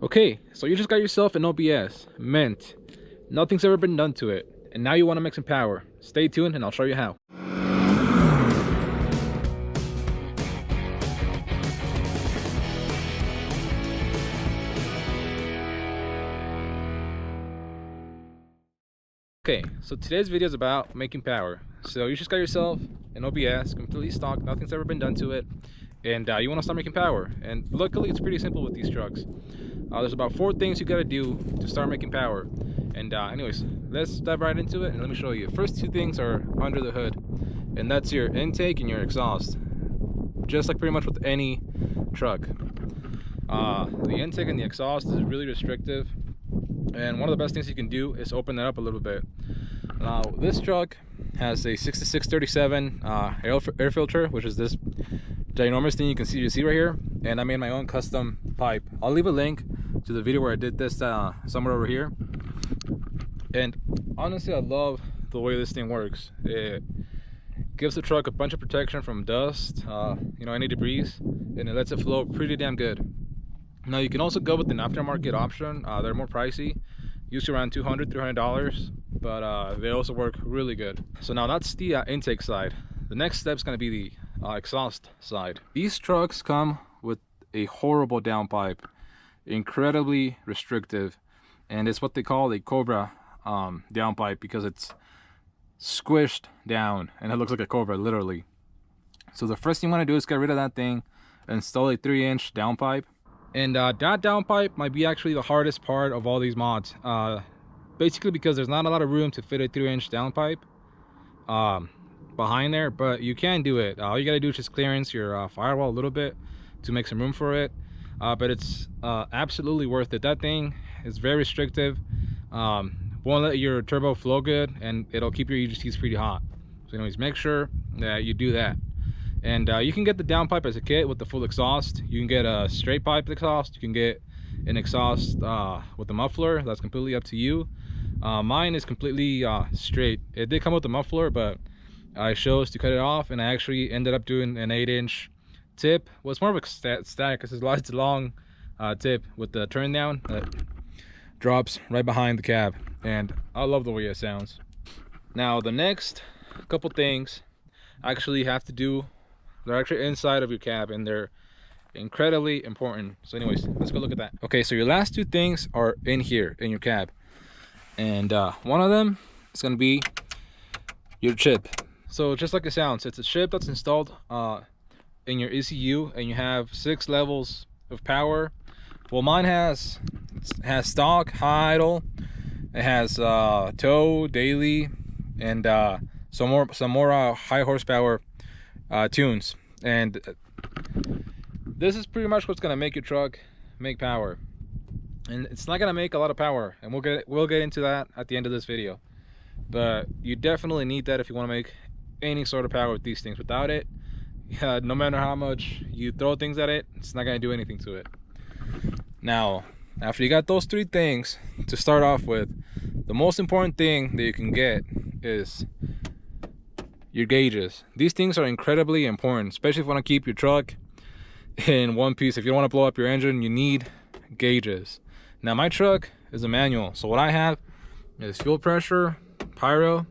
Okay, so you just got yourself an OBS mint. Nothing's ever been done to it, and now you want to make some power. Stay tuned and I'll show you how. Okay, so today's video is about making power. So you just got yourself an OBS, completely stock, nothing's ever been done to it, and you want to start making power. And luckily it's pretty simple with these trucks. There's about 4 things you got to do to start making power. And anyways, let's dive right into it and let me show you. First 2 things are under the hood, and that's your intake and your exhaust. Just like pretty much with any truck. The intake and the exhaust is really restrictive, and one of the best things you can do is open that up a little bit. Now this truck has a 6637 air filter, which is this ginormous thing you see right here, and I made my own custom pipe. I'll leave a link to the video where I did this somewhere over here. And honestly, I love the way this thing works. It gives the truck a bunch of protection from dust, any debris, and it lets it flow pretty damn good. Now you can also go with an aftermarket option. They're more pricey, usually around $200–300, but they also work really good. So now that's the intake side. The next step is going to be the exhaust side. These trucks come with a horrible downpipe, incredibly restrictive, and it's what they call a Cobra downpipe because it's squished down and it looks like a Cobra, literally. So the first thing you want to do is get rid of that thing, install a 3-inch downpipe. And that downpipe might be actually the hardest part of all these mods, basically because there's not a lot of room to fit a 3-inch downpipe behind there, but you can do it. All you gotta do is just clearance your firewall a little bit to make some room for it, but it's absolutely worth it. That thing is very restrictive, won't let your turbo flow good, and it'll keep your EGTs pretty hot. So anyways, make sure that you do that. And you can get the downpipe as a kit with the full exhaust. You can get a straight pipe exhaust. You can get an exhaust with the muffler. That's completely up to you. Mine is completely straight. It did come with the muffler, but I chose to cut it off, and I actually ended up doing an 8-inch tip. Well, it's more of a stack because it's a long tip with the turn down that drops right behind the cab, and I love the way it sounds. Now the next couple things actually have to do, they're actually inside of your cab, and they're incredibly important. So anyways, let's go look at that. Okay, so your last 2 things are in here in your cab, and one of them is going to be your chip. So just like it sounds, it's a chip that's installed in your ECU, and you have 6 levels of power. Well, mine has stock, high, idle, it has tow, daily, and some more high horsepower tunes. And this is pretty much what's gonna make your truck make power, and it's not gonna make a lot of power, and we'll get into that at the end of this video. But you definitely need that if you want to make any sort of power with these things. Without it, no matter how much you throw things at it, it's not gonna do anything to it. Now after you got those 3 things to start off with, the most important thing that you can get is your gauges. These things are incredibly important, especially if you want to keep your truck in one piece. If you don't want to blow up your engine, you need gauges. Now my truck is a manual, so what I have is fuel pressure, pyro,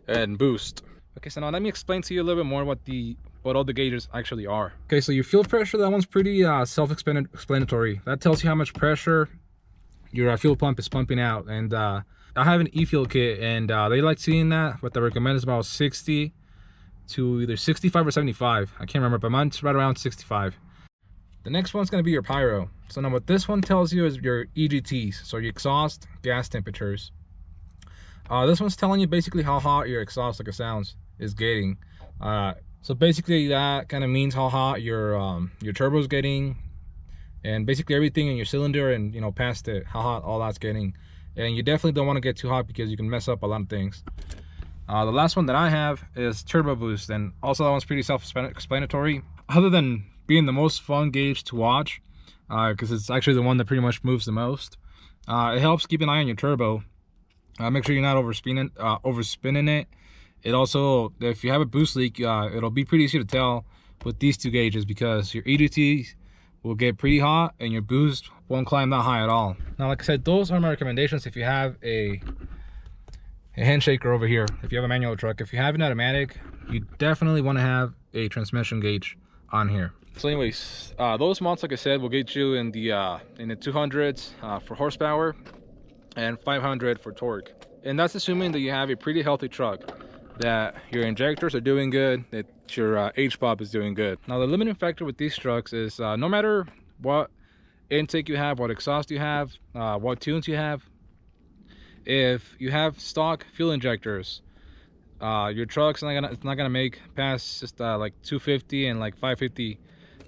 and boost. Okay, so now let me explain to you a little bit more what all the gauges actually are. Okay, so your fuel pressure, that one's pretty self-explanatory. That tells you how much pressure your fuel pump is pumping out. And I have an e-fuel kit, and they like seeing that. What they recommend is about 60 to either 65 or 75. I can't remember, but mine's right around 65. The next one's going to be your pyro. So now what this one tells you is your EGTs, so your exhaust gas temperatures. This one's telling you basically how hot your exhaust, like it sounds, is getting. So basically that kind of means how hot your turbo's getting, and basically everything in your cylinder and past it, how hot all that's getting. And you definitely don't want to get too hot because you can mess up a lot of things. The last one that I have is turbo boost, and also that one's pretty self-explanatory, other than being the most fun gauge to watch, because it's actually the one that pretty much moves the most. It helps keep an eye on your turbo. Make sure you're not overspinning it. It also, if you have a boost leak, it'll be pretty easy to tell with these 2 gauges, because your EGT will get pretty hot and your boost won't climb that high at all. Now, like I said, those are my recommendations if you have a handshaker over here. If you have a manual truck, if you have an automatic, you definitely want to have a transmission gauge on here. So anyways, those mounts, like I said, will get you in the 200s for horsepower and 500 for torque. And that's assuming that you have a pretty healthy truck, that your injectors are doing good, that your H-pop is doing good. Now, the limiting factor with these trucks is no matter what intake you have, what exhaust you have, what tunes you have, if you have stock fuel injectors, your truck's it's not gonna make past just like 250 and like 550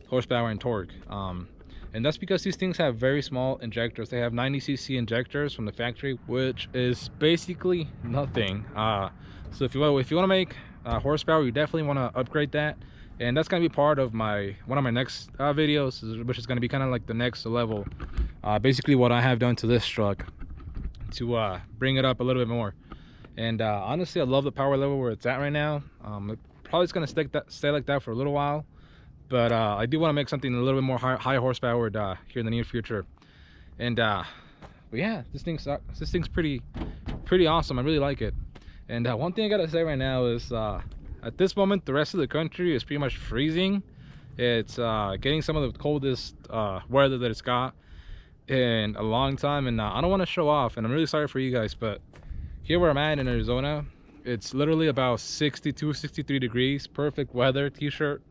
horsepower and torque. And that's because these things have very small injectors. They have 90cc injectors from the factory, which is basically nothing. So if you want to make horsepower, you definitely want to upgrade that, and that's going to be part of one of my next videos, which is going to be kind of like the next level, basically what I have done to this truck to bring it up a little bit more. And honestly, I love the power level where it's at right now. It probably is going to stay like that for a little while, but I do want to make something a little bit more high horsepower here in the near future. And but yeah, this thing's pretty awesome. I really like it. And one thing I gotta say right now is at this moment the rest of the country is pretty much freezing. It's getting some of the coldest weather that it's got in a long time, and I don't want to show off, and I'm really sorry for you guys, but here where I'm at in Arizona, it's literally about 62, 63 degrees, perfect weather, t-shirt.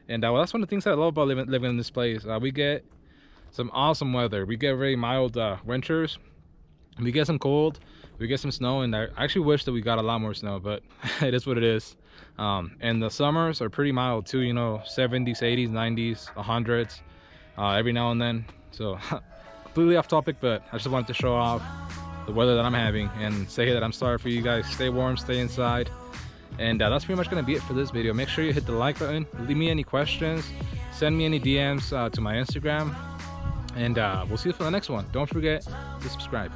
And well, that's one of the things that I love about living in this place. We get some awesome weather. We get very mild winters. We get some cold. We get some snow, and I actually wish that we got a lot more snow, but it is what it is. And the summers are pretty mild too, you know, 70s, 80s, 90s, 100s every now and then. So completely off topic, but I just wanted to show off the weather that I'm having and say that I'm sorry for you guys. Stay warm, stay inside. And that's pretty much going to be it for this video. Make sure you hit the like button, leave me any questions, send me any DMs to my Instagram, and we'll see you for the next one. Don't forget to subscribe.